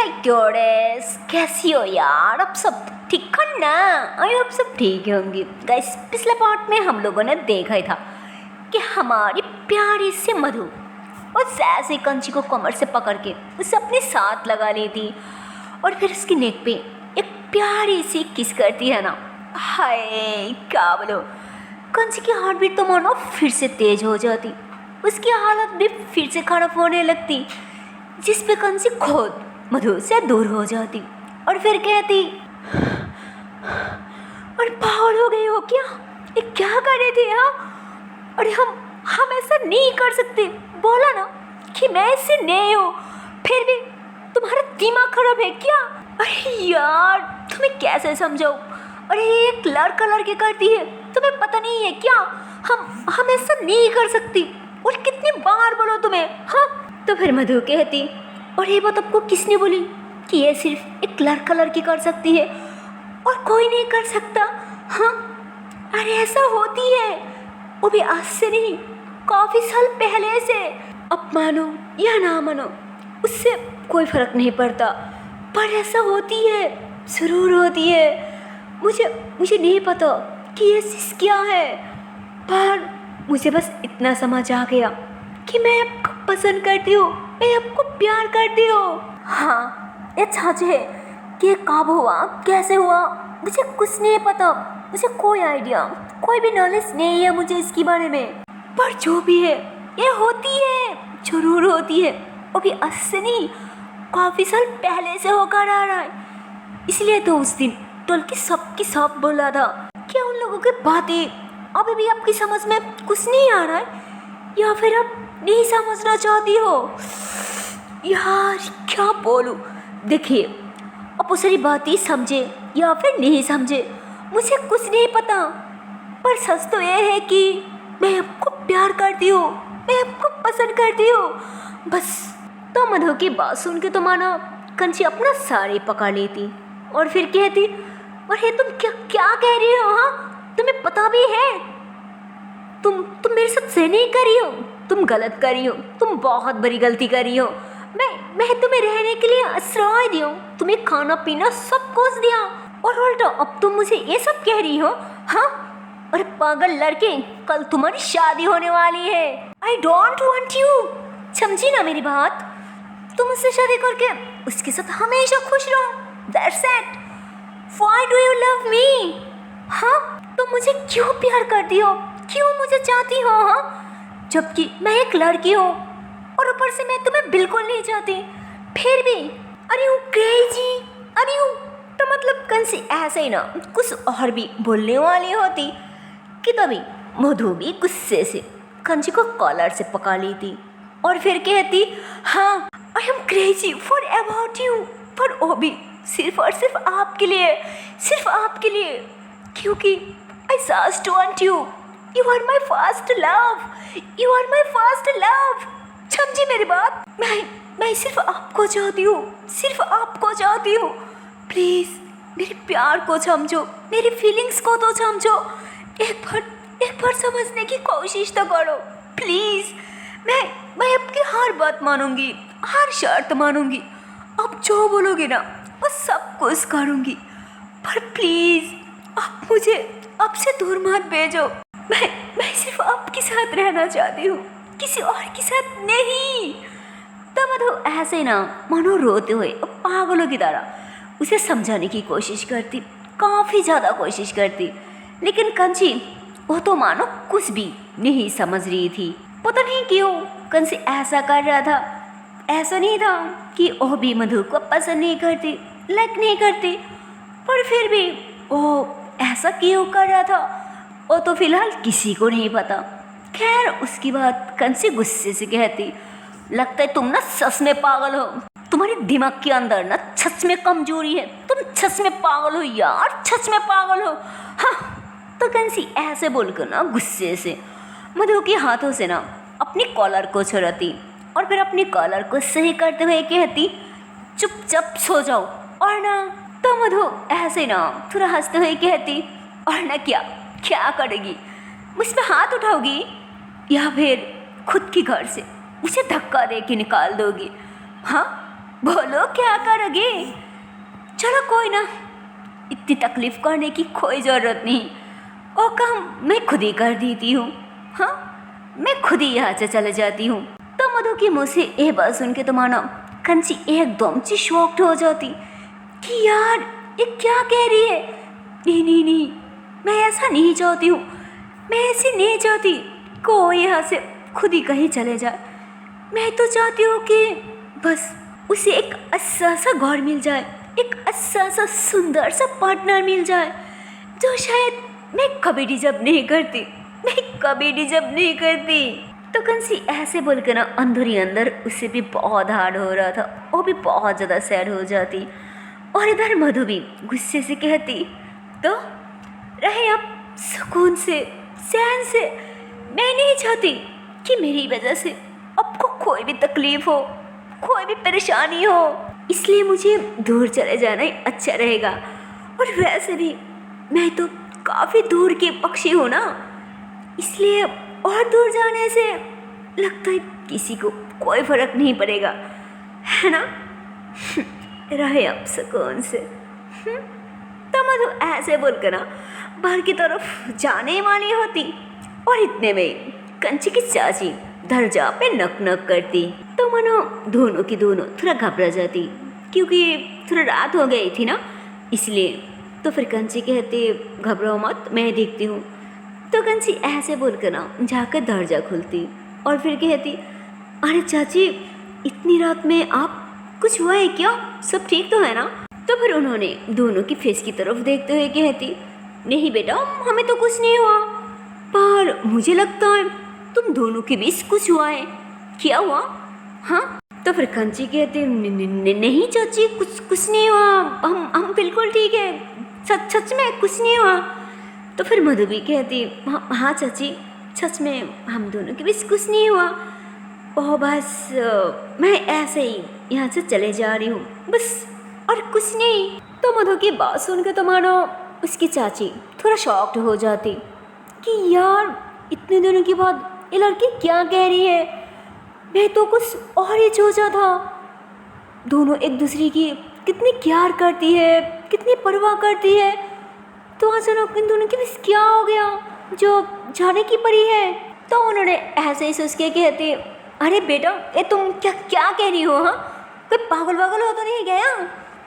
हाय goddess, कैसी हो यार? अब सब ठीक हो ना? आई होप सब ठीक होंगी। गाइस, पिछले पार्ट में हम लोगों ने देखा ही था कि हमारी प्यारी सी मधु उस ऐसे कंची को कमर से पकड़ के उसे अपने साथ लगा लेती और फिर उसकी नेक पे एक प्यारी सी किस करती है ना। हाय क्या बोलो, कंची की हार्ट बीट तो मानो फिर से तेज हो जाती, उसकी हालत भी फिर से खराब होने लगती, जिस पे कंसी खुद मधु से दूर हो जाती और फिर कहती, और पागल हो गई हो क्या? ये क्या कर रहे थे? हाँ, अरे हम ऐसा नहीं कर सकते, बोला ना कि मैं ऐसे नहीं हूँ, फिर भी तुम्हारा दिमाग खराब है क्या? अरे यार तुम्हें कैसे समझाऊं? अरे एक लड़के करती है, तुम्हें पता नहीं है क्या? हम ऐसा नहीं कर सकती, और कितनी बार बोलो तुम्हें? हाँ, तो फिर मधु कहती, और ये बात आपको किसने बोली कि ये सिर्फ एक लड़की कर सकती है और कोई नहीं कर सकता? हाँ, अरे ऐसा होती है, वो भी आज से नहीं, काफ़ी साल पहले से। अब मानो या ना मानो उससे कोई फर्क नहीं पड़ता, पर ऐसा होती है, ज़रूर होती है। मुझे नहीं पता कि ये चीज़ क्या है, पर मुझे बस इतना समझ आ गया कि मैं आपको पसंद करती हूँ, मैं आपको प्यार करती हूँ। हाँ, ये सच है कि कब हुआ, कैसे हुआ, मुझे कुछ नहीं पता, मुझे कोई आइडिया, कोई भी नॉलेज नहीं है मुझे इसके बारे में। पर जो भी है, ये होती है, जरूर होती है, वो भी आज से नहीं, काफ़ी साल पहले से होकर आ रहा है। इसलिए तो उस दिन टोल की सब बोला था कि उन लोगों की बातें अभी भी आपकी समझ में कुछ नहीं आ रहा है, या फिर आप नहीं समझना चाहती हो। यार क्या बोलूं, देखिए अब वो सारी बातें समझे या फिर नहीं समझे मुझे कुछ नहीं पता, पर सच तो ये है कि मैं आपको प्यार करती हूँ, मैं आपको पसंद करती हूँ बस। तो मधु की बात सुन के तो माना कंची अपना साड़ी पकड़ लेती और फिर कहती, अरे तुम क्या कह रही हो? हाँ, तुम्हें पता भी है तुम मेरे साथ सही नहीं कर रही हो, तुम गलत कर रही हो, तुम बहुत बड़ी गलती कर रही हो। मैं तुम्हें रहने के लिए आश्रय दिया, तुम्हें खाना पीना सब कुछ दिया, और उल्टा अब तुम मुझे ये सब कह रही हो? हाँ, और पागल लड़के, कल तुम्हारी शादी होने वाली है। आई डोंट वॉन्ट यू, समझी ना मेरी बात? तुम उससे शादी करके उसके साथ हमेशा खुश रहो, that's it. Why do you love me? हाँ, तुम मुझे क्यों प्यार करती हो, क्यों मुझे चाहती हो? हाँ, जबकि मैं एक लड़की हूँ और ऊपर से मैं तुम्हें बिल्कुल नहीं चाहती, फिर भी अरे यू क्रेजी, अरे यू तो मतलब कंसी ऐसे ही ना कुछ और भी बोलने वाली होती कि तभी मधु भी गुस्से से कंची को कॉलर से पकड़ लेती और फिर कहती, हाँ I am crazy for about you, पर वो भी सिर्फ और सिर्फ आपके लिए, सिर्फ आपके लिए, क्योंकि I just want you, you are my first love, you are my first love. समझी मेरी बात? मैं सिर्फ आपको चाहती हूँ, सिर्फ आपको चाहती हूँ। प्लीज़ मेरे प्यार को समझो, मेरी फीलिंग्स को तो समझो, एक बार समझने की कोशिश तो करो प्लीज़। मैं आपकी हर बात मानूंगी, हर शर्त मानूंगी, आप जो बोलोगे ना वो सब कुछ करूंगी, पर प्लीज़ आप मुझे आपसे दूर मत भेजो। मैं सिर्फ आपके साथ रहना चाहती हूँ, किसी और के साथ नहीं। तो मधु ऐसे ना मनो रोते हुए पागलों की तरह उसे समझाने की कोशिश करती, काफ़ी ज़्यादा कोशिश करती, लेकिन कंची वो तो मानो कुछ भी नहीं समझ रही थी। पता नहीं क्यों कंची ऐसा कर रहा था। ऐसा नहीं था कि वो भी मधु को पसंद नहीं करती, लाइक नहीं करती, पर फिर भी वो ऐसा क्यों कर रहा था वो तो फिलहाल किसी को नहीं पता। खैर उसकी बात कंसी गुस्से से कहती, लगता है तुम ना सच में पागल हो, तुम्हारे दिमाग के अंदर ना सच में कमजोरी है, तुम सच में पागल हो यार, सच में पागल हो। हाँ, तो कंसी ऐसे बोलकर ना गुस्से से मधु के हाथों से ना अपनी कॉलर को छुड़ाती और फिर अपनी कॉलर को सही करते हुए कहती, चुपचाप सो जाओ। और ना तो मधु ऐसे ना थोड़ा हंसते हुए कहती, और ना क्या करेगी, मुझ पर हाथ उठाओगी या फिर खुद के घर से मुझे धक्का दे के निकाल दोगी? हाँ, बोलो क्या करोगे? चलो कोई ना, इतनी तकलीफ करने की कोई ज़रूरत नहीं, वो काम मैं खुद ही कर देती हूँ। हाँ, मैं खुद ही यहाँ से चले जाती हूँ। तो मधु की मुँह से ये बात सुन के तो मानो कंची एकदम से शॉक्ड हो जाती कि यार ये क्या कह रही है। नहीं नहीं नहीं, मैं ऐसा नहीं चाहती हूँ, मैं ऐसे नहीं चाहती कोई यहाँ से खुद ही कहीं चले जाए। मैं तो चाहती हूँ कि बस उसे एक अच्छा सा घर मिल जाए, एक अच्छा सा सुंदर सा पार्टनर मिल जाए जो शायद मैं कभी डिजर्व नहीं करती, मैं कभी डिजर्व नहीं करती। तो कंसी ऐसे बोल के ना अंदर ही अंदर उसे भी बहुत हार्ड हो रहा था, वो भी बहुत ज़्यादा सैड हो जाती। और इधर मधु भी गुस्से से कहती, तो रहे आप सुकून से, चैन से। मैं नहीं चाहती कि मेरी वजह से आपको कोई भी तकलीफ हो, कोई भी परेशानी हो, इसलिए मुझे दूर चले जाना ही अच्छा रहेगा। और वैसे भी मैं तो काफ़ी दूर की पक्षी हूँ ना, इसलिए और दूर जाने से लगता है किसी को कोई फर्क नहीं पड़ेगा, है ना। रहे आप सुकून से। तो मधु ऐसे बोलकर ना बाहर की तरफ जाने वाली होती और इतने में कंची की चाची दरजा पे नक नक करती। तो मनो दोनों की दोनों थोड़ा घबरा जाती, क्योंकि थोड़ा रात हो गई थी ना, इसलिए। तो फिर कंची कहती, घबराओ मत, मैं देखती हूँ। तो कंची ऐसे बोलकर ना जाकर दरजा खुलती और फिर कहती, अरे चाची इतनी रात में आप, कुछ हुआ है क्या? सब ठीक तो है ना? तो फिर उन्होंने दोनों की फेस की तरफ देखते हुए कहती, नहीं बेटा, हमें तो कुछ नहीं हुआ, पर मुझे लगता है तुम दोनों के बीच कुछ हुआ है। क्या हुआ? हाँ। तो फिर कंची कहती, नहीं चाची, कुछ नहीं हुआ, हम बिल्कुल ठीक है, सच में कुछ नहीं हुआ। तो फिर मधु भी कहती, हाँ चाची, सच में हम दोनों के बीच कुछ नहीं हुआ, ओह बस मैं ऐसे ही यहाँ से चले जा रही हूँ, बस, और कुछ नहीं। तो मधु की बात सुन के तो मानो उसकी चाची थोड़ा शॉक्ड हो जाती कि यार इतने दिनों के बाद ये लड़की क्या कह रही है, मैं तो कुछ और ही सोचा था। दोनों एक दूसरे की कितनी प्यार करती है, कितनी परवाह करती है, तो अचानक इन दोनों के बीच क्या हो गया जो जाने की पड़ी है। तो उन्होंने ऐसे ही सोच के कहते, अरे बेटा ये तुम क्या कह रही हो? हाँ, कोई पागल वागल हो तो नहीं गया?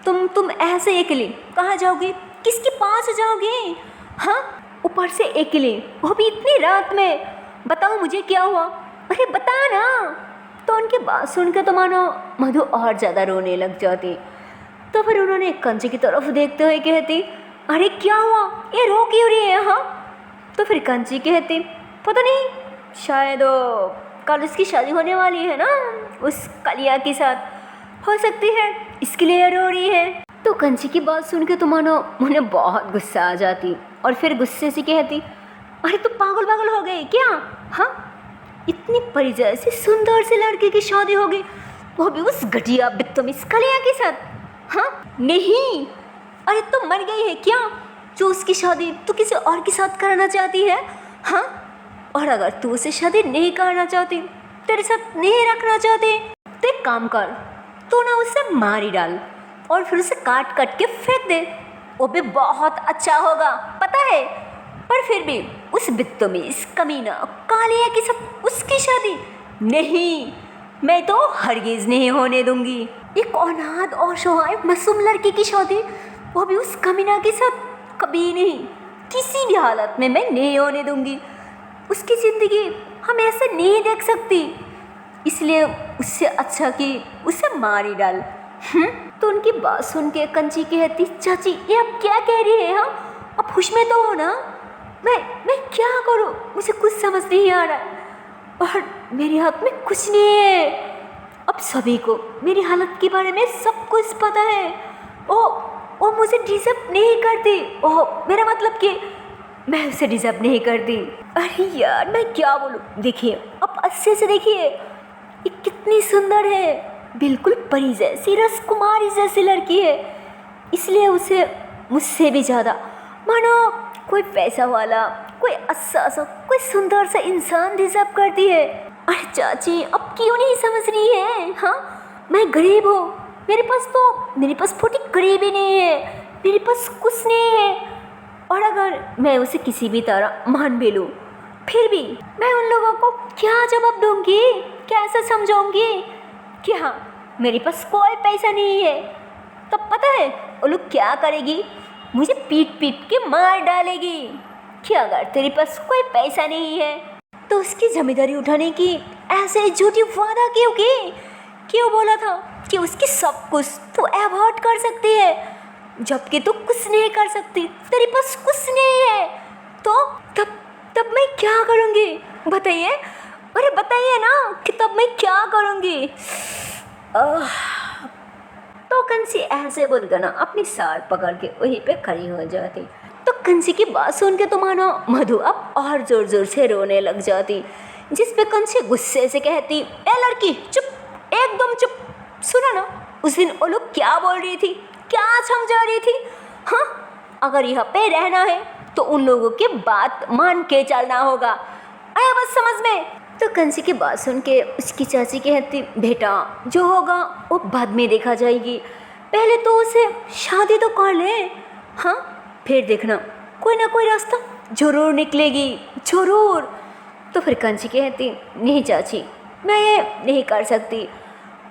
तुम ऐसे अकेले कहाँ जाओगी, किसके पास जाओगी? हाँ, ऊपर से अकेले, वो भी इतनी रात में, बताओ मुझे क्या हुआ, अरे बता ना। तो उनकी बात सुन के तो मानो मधु और ज़्यादा रोने लग जाती। तो फिर उन्होंने कंची की तरफ देखते हुए कहती, अरे क्या हुआ, ये रो क्यों रही है? हाँ। तो फिर कंची कहती, पता नहीं, शायद कल उसकी शादी होने वाली है ना उस कलिया के साथ, हो सकती है इसके लिए रो रही है। तो कंची की बात सुन के तो मानो उन्हें बहुत गुस्सा आ जाती और फिर गुस्से से कहती, अरे तू पागल हो गई क्या? हाँ, इतनी परी जैसी सुंदर से लड़के की शादी हो गई, वो भी उस घटिया बदतमीज कलिया के साथ? हाँ नहीं, अरे तुम मर गई है क्या जो उसकी शादी तू किसी और के साथ करना चाहती है? हाँ, और अगर तू उसे शादी नहीं करना चाहती, तेरे साथ नहीं रखना चाहती, तो एक काम कर, तू ना उसे मार ही डाल और फिर उसे काट के फेंक दे, वो भी बहुत अच्छा होगा, पता है। पर फिर भी उस बदतमीज कमीना कालिया के साथ उसकी शादी नहीं, मैं तो हरगिज नहीं होने दूंगी। एक अनाथ और असहाय मासूम लड़की की शादी, वो भी उस कमीना के साथ, कभी नहीं, किसी भी हालत में मैं नहीं होने दूंगी। उसकी ज़िंदगी हम ऐसे नहीं देख सकती, इसलिए उससे अच्छा कि उसे मार ही डाल। तो उनकी बात सुन के कंची कहती, चाची ये आप क्या कह रही है? हाँ, अब होश में तो हो ना, मैं क्या करूँ, मुझे कुछ समझ नहीं आ रहा और मेरे हाथ में कुछ नहीं है। अब सभी को मेरी हालत के बारे में सब कुछ पता है। ओ मुझे डिजर्व नहीं करती, ओह मेरा मतलब कि मैं उसे डिजर्व नहीं करती। अरे यार मैं क्या बोलूँ, देखिए अब अच्छे से देखिए, ये कितनी सुंदर है, बिल्कुल परी जैसी, राजकुमारी जैसी लड़की है, इसलिए उसे मुझसे भी ज़्यादा मानो कोई पैसा वाला, कोई अच्छा सा, कोई सुंदर सा इंसान डिजर्व करती है। अरे चाची अब क्यों नहीं समझ रही है? हाँ, मैं गरीब हूँ, मेरे पास फूटी करीब ही नहीं है, मेरे पास कुछ नहीं है। और अगर मैं उसे किसी भी तरह मान भी लूँ, फिर भी मैं उन लोगों को क्या जवाब दूंगी, कैसे समझाऊंगी कि हाँ मेरे पास कोई पैसा नहीं है। तो पता है वो लोग क्या करेगी, मुझे पीट पीट के मार डालेगी कि अगर तेरे पास कोई पैसा नहीं है तो उसकी जिम्मेदारी उठाने की ऐसे झूठी वादा क्यों की, क्यों बोला था कि उसकी सब कुछ तू अवॉइड कर सकती है, जबकि तू कुछ नहीं कर सकती, तेरे पास कुछ नहीं है। तो तब मैं क्या करूँगी बताइए, अरे बताइए ना कि तब मैं क्या करूँगी। तो कंसी ऐसे बोलकर ना अपनी सार पकड़ के वहीं पे खड़ी हो जाती। तो कंसी की बात सुन के तो मानो मधु अब और जोर जोर से रोने लग जाती, जिस पे कंसी गुस्से से कहती, ए लड़की चुप, एकदम चुप। सुना ना उस दिन वो लोग क्या बोल रही थी, क्या समझा रही थी। हाँ अगर यहाँ पे रहना है तो उन लोगों की बात मान के चलना होगा, आया बस समझ में। तो कंसी की बात सुन के उसकी चाची कहती, बेटा जो होगा वो बाद में देखा जाएगी, पहले तो उसे शादी तो कर ले, हाँ फिर देखना कोई ना कोई रास्ता जरूर निकलेगी, जरूर। तो फिर कंसी कहती, नहीं चाची मैं ये नहीं कर सकती,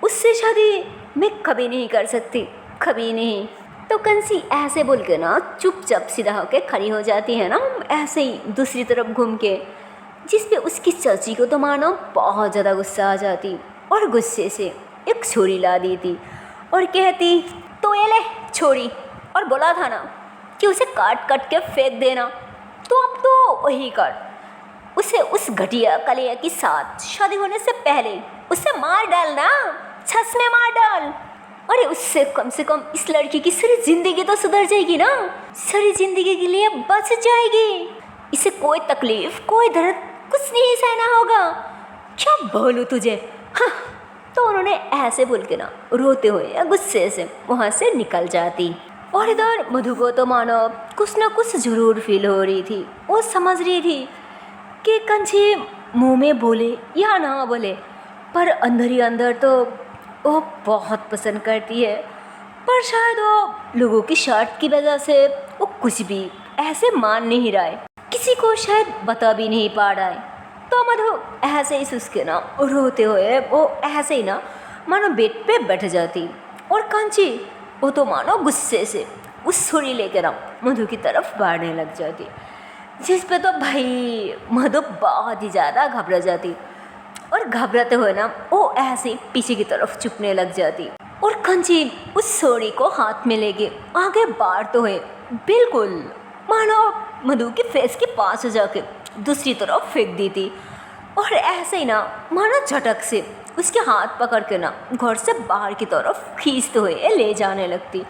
उससे शादी मैं कभी नहीं कर सकती, कभी नहीं। तो कंसी ऐसे बोल के ना चुपचाप सीधा होकर खड़ी हो जाती है ना, ऐसे ही दूसरी तरफ घूम के, जिस पे उसकी चाची को तो मानो बहुत ज़्यादा गुस्सा आ जाती और गुस्से से एक छुरी ला दी थी और कहती, तो ये ले छोरी, और बोला था ना कि उसे काट काट के फेंक देना, तो अब तो वही कर, उसे उस घटिया कलिया के साथ शादी होने से पहले उसे मार डालना, छस में मार डाल। अरे उससे कम से कम इस लड़की की सारी जिंदगी तो सुधर जाएगी ना, सारी जिंदगी के लिए बच जाएगी, इसे कोई तकलीफ कोई दर्द कुछ नहीं सहना होगा, क्या बोलूँ तुझे। हाँ तो उन्होंने ऐसे बोल के ना रोते हुए या गुस्से से वहाँ से निकल जाती। और इधर मधु को तो मानो कुछ ना कुछ जरूर फील हो रही थी, वो समझ रही थी कि कंसी मुंह में बोले या ना बोले, पर अंदर ही अंदर तो वो बहुत पसंद करती है, पर शायद वो लोगों की शर्त की वजह से वो कुछ भी ऐसे मान नहीं रहा है, किसी को शायद बता भी नहीं पा रहा है। तो मधु ऐसे ही सुस्के ना रोते हुए वो ऐसे ही ना मानो बेड पे बैठ जाती, और कांची वो तो मानो गुस्से से उस छुरी लेकर ना मधु की तरफ बढ़ने लग जाती, जिस पे तो भाई मधु बहुत ही ज़्यादा घबरा जाती, और घबराते हुए ना वो ऐसे ही पीछे की तरफ झुकने लग जाती, और कांची उस छुरी को हाथ में लेके आगे बढ़ते हुए बिल्कुल मानो मधु के फेस के पास जाके दूसरी तरफ फेंक दी थी, और ऐसे ही ना मानो झटक से उसके हाथ पकड़ के ना घर से बाहर की तरफ खींचते हुए ले जाने लगती,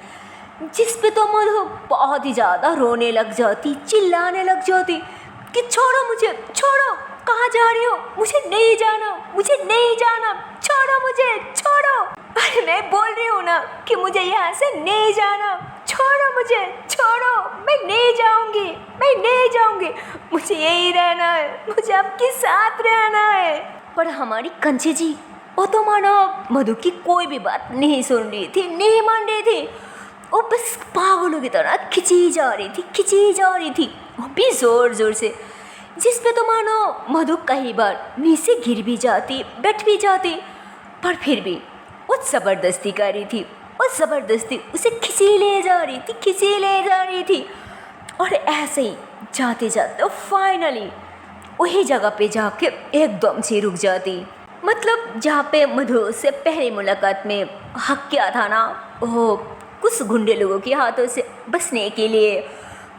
जिस पे तो मधु बहुत ही ज़्यादा रोने लग जाती, चिल्लाने लग जाती कि छोड़ो मुझे, छोड़ो, कहाँ जा रही हो, मुझे नहीं जाना, मुझे नहीं जाना, छोड़ो मुझे, छोड़ो। अरे मैं बोल रही हूँ ना कि मुझे यहाँ से नहीं जाना, छोड़ो मुझे, छोड़ो, मैं नहीं जाऊँगी, मैं नहीं जाऊँगी, मुझे यही रहना है, मुझे आपके साथ रहना है। पर हमारी कंची जी वो तो मानो मधु की कोई भी बात नहीं सुन रही थी, नहीं मान रही थी, वो बस पागलों की तरह खिंची जा रही थी, खिंची जा रही थी, वो भी ज़ोर ज़ोर से, जिस पे तो मानो मधु कई बार नीचे गिर भी जाती, बैठ भी जाती, पर फिर भी वो ज़बरदस्ती कर रही थी, और ज़बरदस्ती उसे खिंची ले जा रही थी, खिंची ले जा रही थी। और ऐसे ही जाते जाते फाइनली वही जगह पे जाके एकदम से रुक जाती, मतलब जहाँ पे मधु से पहली मुलाकात में हक किया था ना, वो कुछ गुंडे लोगों के हाथों से बचने के लिए,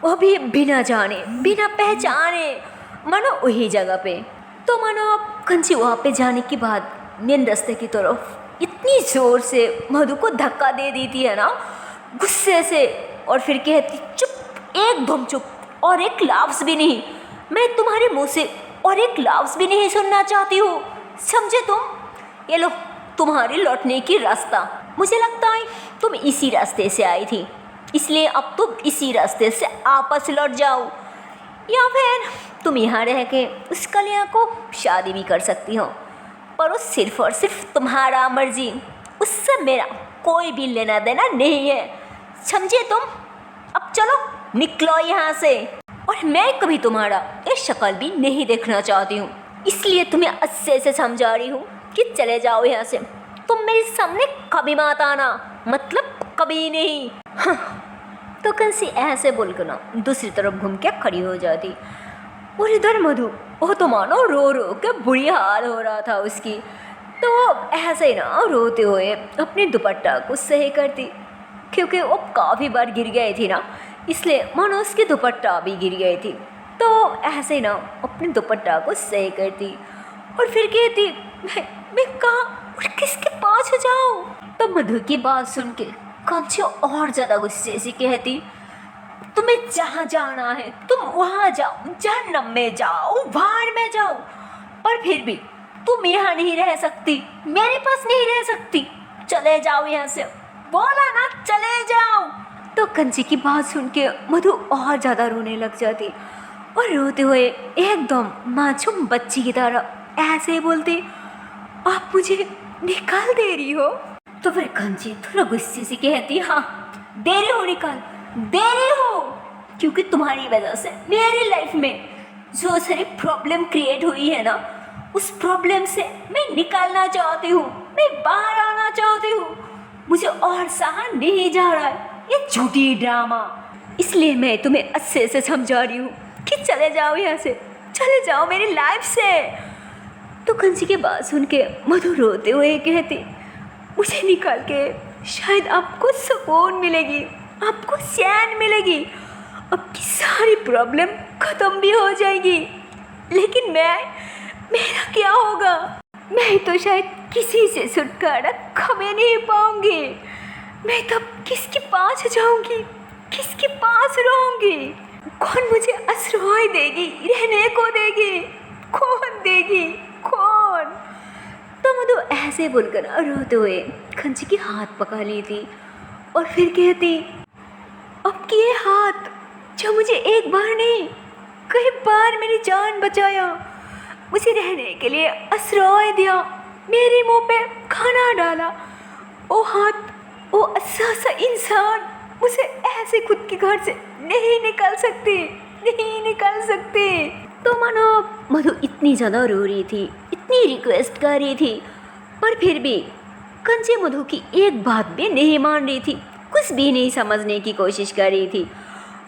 वो भी बिना जाने बिना पहचाने, मानो वही जगह पे। तो मानो कंची वहाँ पे जाने के बाद मेन रास्ते की तरफ इतनी ज़ोर से मधु को धक्का दे देती है ना गुस्से से, और फिर कहती, चुप, एकदम चुप, और एक लफ्ज़ भी नहीं, मैं तुम्हारे मुँह से और एक लफ्ज़ भी नहीं सुनना चाहती हूँ, समझे तुम। ये लो तुम्हारे लौटने की रास्ता, मुझे लगता है तुम इसी रास्ते से आई थी, इसलिए अब तुम इसी रास्ते से वापस लौट जाओ, या फिर तुम यहाँ रह के उस कलिया को शादी भी कर सकती हो, पर वो सिर्फ और सिर्फ तुम्हारा मर्जी, उससे मेरा कोई भी लेना देना नहीं है, समझे तुम? अब चलो निकलो यहाँ से। और मैं कभी तुम्हारा ये शक्ल भी नहीं देखना चाहती हूँ, इसलिए तुम्हें अच्छे से समझा रही हूँ कि चले जाओ यहाँ से। तुम मेरे सामने कभी मत आना, मतलब कभी नहीं। हाँ। तो कंसी ऐसे बोलकर ना दूसरी तरफ घूम के खड़ी हो जाती। और इधर मधु, वो तो मानो रो रो के बुरी हाल हो रहा था उसकी। तो ऐसे ही ना रोते हुए अपने दुपट्टा को सही करती, क्योंकि वो काफ़ी बार गिर गई थी ना, इसलिए मानो उसकी दुपट्टा भी गिर गई थी। तो ऐसे ही ना अपने दुपट्टा को सही करती और फिर कहती, मैं कहाँ और किसके पास जाऊँ? तो मधु की बात सुन के कंची और ज़्यादा गुस्से से कहती, तुम्हें जहाँ जाना है तुम वहाँ जाओ, जहन्नम में जाओ, बाहर में जाओ, पर फिर भी तुम यहाँ नहीं रह सकती, मेरे पास नहीं रह सकती। चले जाओ यहाँ से, बोला ना चले जाओ। तो कंची की बात सुन के मधु और ज़्यादा रोने लग जाती और रोते हुए एकदम मासूम बच्ची की तरह ऐसे बोलती, आप मुझे निकाल दे रही हो? तो फिर कंची थोड़ा गुस्से से कहती, हाँ दे रही हो, निकाल दे रही हो, क्योंकि तुम्हारी वजह से मेरी लाइफ में जो सारी प्रॉब्लम क्रिएट हुई है ना, उस प्रॉब्लम से मैं निकलना चाहती हूँ, मैं बाहर आना चाहती हूँ। मुझे और सहा नहीं जा रहा है ये झूठी ड्रामा, इसलिए मैं तुम्हें अच्छे से समझा रही हूँ कि चले जाओ यहाँ से, चले जाओ मेरी लाइफ से। तो कंची की बात सुन के मधु रोते हुए कहती, मुझे निकाल के शायद आपको सुकून मिलेगी, आपको चैन मिलेगी, आपकी सारी प्रॉब्लम ख़त्म भी हो जाएगी, लेकिन मेरा क्या होगा? मैं तो शायद किसी से छुटकारा कभी नहीं पाऊंगी। मैं तब किसके पास जाऊंगी, किसके पास रहूंगी? कौन मुझे आश्रय देगी, रहने को देगी? कौन देगी, कौन? तो मधु ऐसे बोलकर रोते हुए कंची की हाथ पकड़ ली थी और फिर कहती, अब कि ये हाथ जो मुझे एक बार नहीं कई बार मेरी जान बचाया, मुझे रहने के लिए आश्रय दिया, मेरे मुंह पे खाना डाला, वो हाथ, वो अच्छा सा इंसान मुझे ऐसे खुद के घर से नहीं निकाल सकती, नहीं निकाल सकती। तो मानो मधु इतनी ज़्यादा रो रही थी, इतनी रिक्वेस्ट कर रही थी, पर फिर भी कंची मधु की एक बात भी नहीं मान रही थी, कुछ भी नहीं समझने की कोशिश कर रही थी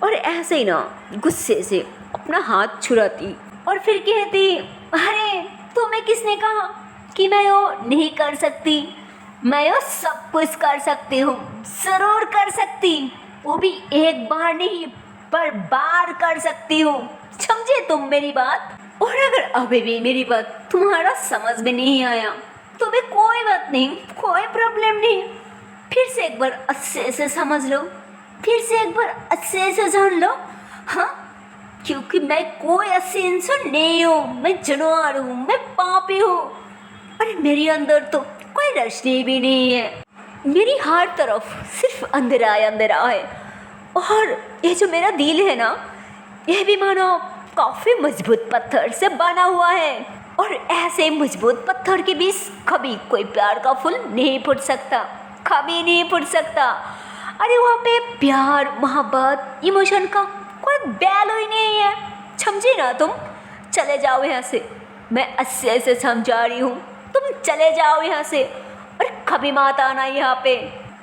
और ऐसे ही ना गुस्से से अपना हाथ छुड़ाती और फिर कहती, अरे तुम्हें किसने कहा कि मैं वो नहीं कर सकती? मैं वो सब कुछ कर सकती हूँ, ज़रूर कर सकती, वो भी एक बार नहीं पर बार कर सकती हूँ, समझे तुम मेरी बात? और अगर अभी भी मेरी बात तुम्हारा समझ में नहीं आया तो भी कोई बात नहीं, कोई प्रॉब्लम नहीं, फिर से एक बार अच्छे से समझ लो, फिर से एक बार अच्छे से जान लो। हाँ, क्योंकि मैं कोई अच्छी इंसान नहीं हूँ, मैं जानवर हूँ, मैं पापी हूँ, अरे मेरे अंदर तो कोई रोशनी भी नहीं है, मेरी हर तरफ सिर्फ अंधेरा है, अंधेरा है। और ये जो मेरा दिल है ना, यह भी मानो काफ़ी मजबूत पत्थर से बना हुआ है और ऐसे मजबूत पत्थर के बीच कभी कोई प्यार का फूल नहीं फूट सकता, कभी नहीं फूट सकता। अरे वहाँ पे प्यार, मोहब्बत, इमोशन का कोई वैल्यू ही नहीं है, समझी ना तुम? चले जाओ यहाँ से, मैं अच्छे से समझा रही हूँ, तुम चले जाओ यहाँ से और कभी मत आना यहाँ पे,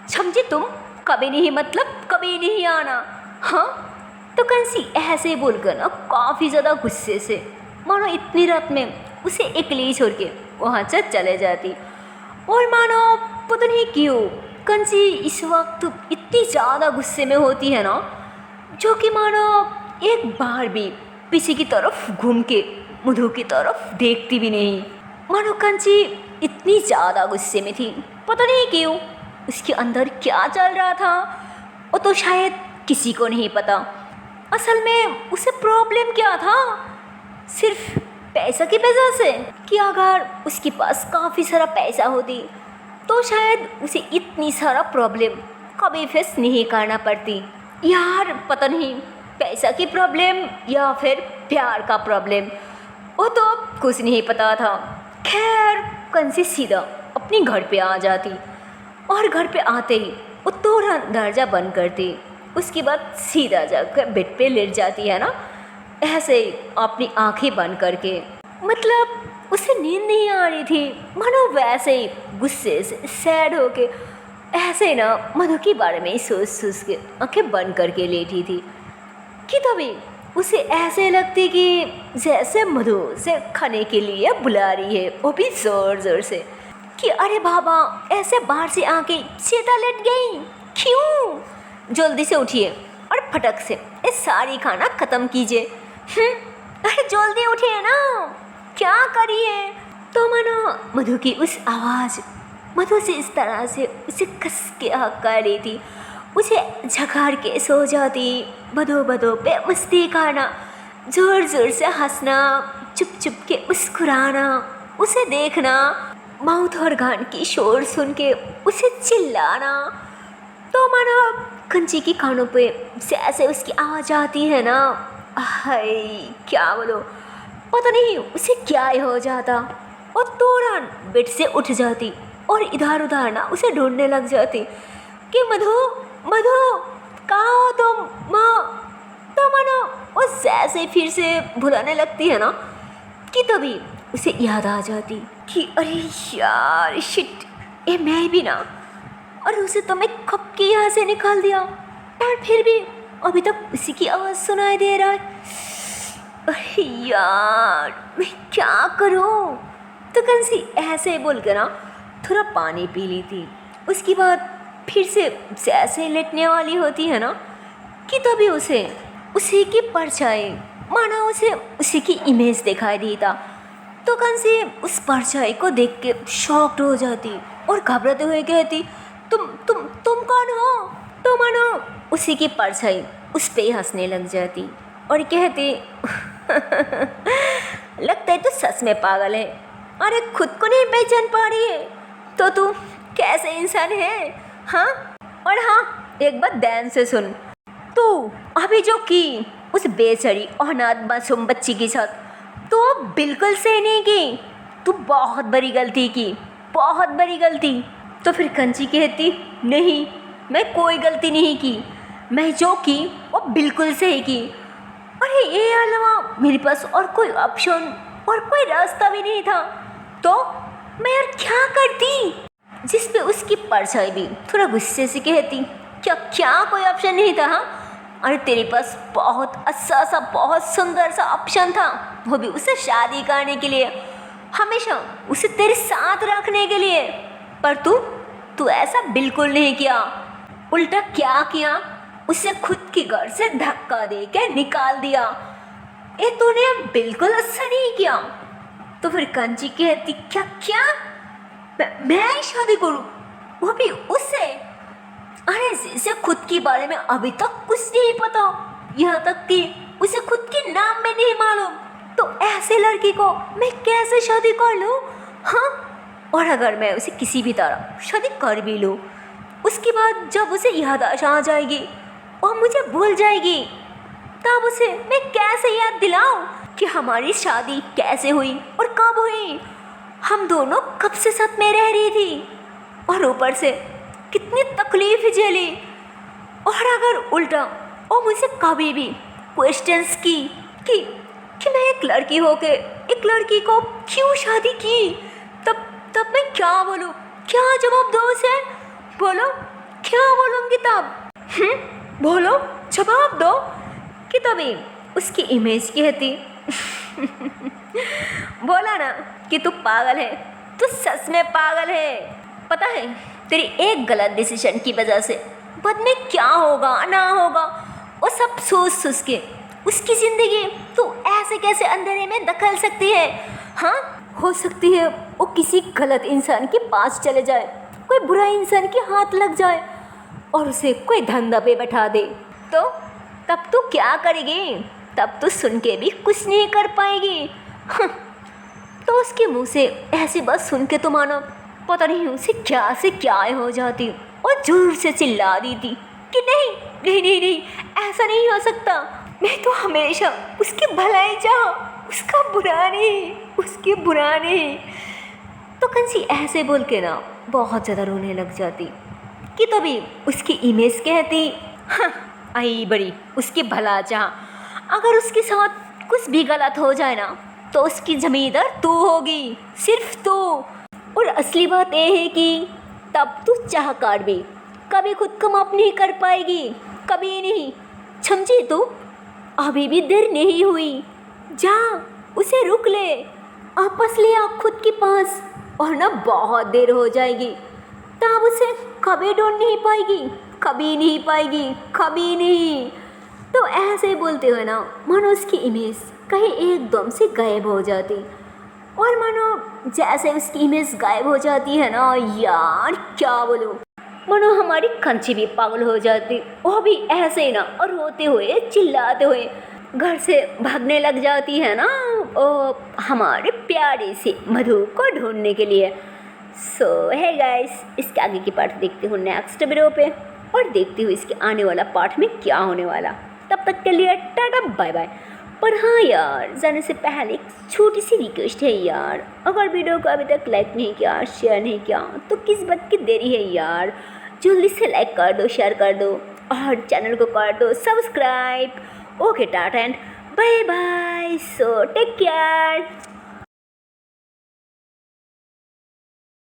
समझी तुम? कभी नहीं, मतलब कभी नहीं आना। हाँ। तो कंसी ऐसे बोलकर ना काफ़ी ज़्यादा गुस्से से मानो इतनी रात में उसे अकेले छोड़ के वहाँ से चले जाती। और मानो पता नहीं क्यों कंसी इस वक्त इतनी ज़्यादा गुस्से में होती है ना, जो कि मानो एक बार भी पीछे की तरफ घूम के मधु की तरफ देखती भी नहीं। मानो कंसी इतनी ज़्यादा गुस्से में थी, पता नहीं क्यों उसके अंदर क्या चल रहा था वो तो शायद किसी को नहीं पता। असल में उसे प्रॉब्लम क्या था, सिर्फ पैसा की वजह से? कि अगर उसके पास काफ़ी सारा पैसा होती तो शायद उसे इतनी सारा प्रॉब्लम कभी फेस नहीं करना पड़ती। यार पता नहीं पैसा की प्रॉब्लम या फिर प्यार का प्रॉब्लम, वो तो कुछ नहीं पता था। खैर कंसी सीधा अपने घर पे आ जाती और घर पे आते ही वो तुरंत दरवाजा बंद करती, उसके बाद सीधा जाकर बेड पे लेट जाती है ना, ऐसे ही अपनी आंखें बंद करके। मतलब उसे नींद नहीं आ रही थी, मानो वैसे ही गुस्से से सैड होके ऐसे ही ना मधु के बारे में ही सोच सोच के आंखें बंद करके लेटी थी कि तभी उसे ऐसे लगती कि जैसे मधु से खाने के लिए बुला रही है, वो भी ज़ोर ज़ोर से, कि अरे बाबा ऐसे बाहर से आके सीधा लेट गई क्यों, जल्दी से उठिए और फटक से ये सारी खाना ख़त्म कीजिए। अरे जल्दी उठिए ना, क्या करिए। तो मानो मधु की उस आवाज़ मधु से इस तरह से उसे कस के हक्का रही थी, उसे झकाड़ के सो जाती, बदो बदो पे मस्ती खाना, ज़ोर ज़ोर से हंसना, चुप चुप के मुस्कुराना, उसे देखना, माउथ और गान की शोर सुन के उसे चिल्लाना। तो मानो कंची की कानों पे जैसे उसकी आवाज़ आती है ना, हाय क्या बोलो, पता नहीं उसे क्या ही हो जाता, और तुरंत बेड से उठ जाती और इधर उधर ना उसे ढूंढने लग जाती कि मधु मधु कहाँ हो तुम माँ। तो मानो वो जैसे फिर से भुलाने लगती है ना कि तभी उसे याद आ जाती कि अरे यार शिट, ये मैं भी ना, और उसे तो मैं कब के यहाँ से निकाल दिया, पर फिर भी अभी तक उसी की आवाज़ सुनाई दे रहा है। अरे यार मैं क्या करूँ। तो कंसी ऐसे बोल के ना थोड़ा पानी पी ली थी, उसके बाद फिर से जैसे लेटने वाली होती है ना कि तभी उसे उसी की परछाई, माना उसे उसी की इमेज दिखाई दी था। तो कंसी उस परछाई को देख के शॉक्ड हो जाती और घबराते हुए कहती, तुम कौन हो। तो मानो उसी की परछाई उस पे ही हंसने लग जाती और कहती लगता है तू सच में पागल है, अरे खुद को नहीं पहचान पा रही है तो तू कैसे इंसान है। हाँ, और हाँ एक बात ध्यान से सुन, तू अभी जो की उस बेचारी अनाथ मासूम बच्ची के साथ तो बिल्कुल सही नहीं की, तू बहुत बड़ी गलती की, बहुत बड़ी गलती। तो फिर कंची कहती, नहीं मैं कोई गलती नहीं की, मैं जो की वो बिल्कुल सही की। अरे ये अलावा मेरे पास और कोई ऑप्शन और कोई रास्ता भी नहीं था, तो मैं यार क्या करती। जिस पे उसकी परछाई भी थोड़ा गुस्से से कहती, क्या कोई ऑप्शन नहीं था। हाँ, अरे तेरे पास बहुत अच्छा सा बहुत सुंदर सा ऑप्शन था, वो भी उसे शादी करने के लिए, हमेशा उसे तेरे साथ रखने के लिए, पर तू ऐसा बिल्कुल नहीं किया। उल्टा क्या किया, उसे खुद के घर से धक्का दे के निकाल दिया। ये तूने बिल्कुल अच्छा नहीं किया। तो फिर कंची कहती, क्या मैं शादी करूं, वो भी उससे। अरे जिसे खुद के बारे में अभी तक कुछ नहीं पता, यहाँ तक कि उसे खुद के नाम में नहीं मालूम, तो ऐसे लड़की को मैं कैसे शादी कर लूँ। हाँ, और अगर मैं उसे किसी भी तरह शादी कर भी लूँ, उसके बाद जब उसे याददाश्त आ जाएगी और मुझे भूल जाएगी, तब उसे मैं कैसे याद दिलाऊं कि हमारी शादी कैसे हुई और कब हुई, हम दोनों कब से साथ में रह रही थी, और ऊपर से कितनी तकलीफ झेली। और अगर उल्टा वो मुझसे कभी भी क्वेश्चंस की कि मैं एक लड़की होके एक लड़की को क्यों शादी की, तब मैं क्या बोलूँ, क्या जवाब दो उसे। बोलो क्या बोलूँगी तब, बोलो जवाब दो। कि तभी उसकी इमेज कहती बोला ना कि तू पागल है, तू सच में पागल है। पता है तेरी एक गलत डिसीजन की वजह से बाद में क्या होगा ना होगा वो सब सोच सोच के उसकी ज़िंदगी तू ऐसे कैसे अंधेरे में दखल सकती है। हाँ, हो सकती है वो किसी गलत इंसान के पास चले जाए, कोई बुरा इंसान के हाथ लग जाए और उसे कोई धंधा पे बैठा दे, तो तब तू क्या करेगी, तब तू सुन के भी कुछ नहीं कर पाएगी। तो उसके मुंह से ऐसी बात सुन के तो मानो पता नहीं उसे क्या से क्या हो जाती और जोर से चिल्ला दी थी कि नहीं नहीं नहीं नहीं, ऐसा नहीं हो सकता, मैं तो हमेशा उसकी भलाई चाह, उसका बुरा नहीं, उसके बुरा नहीं। तो कंसी ऐसे बोल के ना बहुत ज़्यादा रोने लग जाती कि तभी उसकी इमेज कहती, हाँ आई बड़ी उसकी भला चाह, अगर उसके साथ कुछ भी गलत हो जाए ना तो उसकी ज़मींदार तू होगी, सिर्फ तू। और असली बात यह है कि तब तू चाह कर भी कभी खुद को माफ नहीं कर पाएगी, कभी नहीं, समझी तू। अभी भी देर नहीं हुई, जा उसे रुक ले, वापस ले आ खुद के पास, और ना बहुत देर हो जाएगी, तब उसे कभी ढूंढ नहीं पाएगी, कभी नहीं पाएगी, कभी नहीं। तो ऐसे ही बोलते हुए ना मानो उसकी इमेज कहीं एकदम से गायब हो जाती, और मानो जैसे उसकी इमेज गायब हो जाती है ना यार, क्या बोलूँ, मानो हमारी कंची भी पागल हो जाती, वो भी ऐसे ही ना, और रोते हुए चिल्लाते हुए घर से भागने लग जाती है ना ओ हमारे प्यारे से मधु को ढूंढने के लिए। सो है गाइस, इसके आगे की पार्ट देखते हो नेक्स्ट वीडियो पे, और देखती हूँ इसके आने वाला पार्ट में क्या होने वाला। तब तक के लिए टाटा बाय बाय। पर हाँ यार, जाने से पहले एक छोटी सी रिक्वेस्ट है यार, अगर वीडियो को अभी तक लाइक नहीं किया, शेयर नहीं किया, तो किस बात की देरी है यार, जल्दी से लाइक कर दो, शेयर कर दो, और चैनल को कर दो subscribe. Okay tata and bye bye, so take care.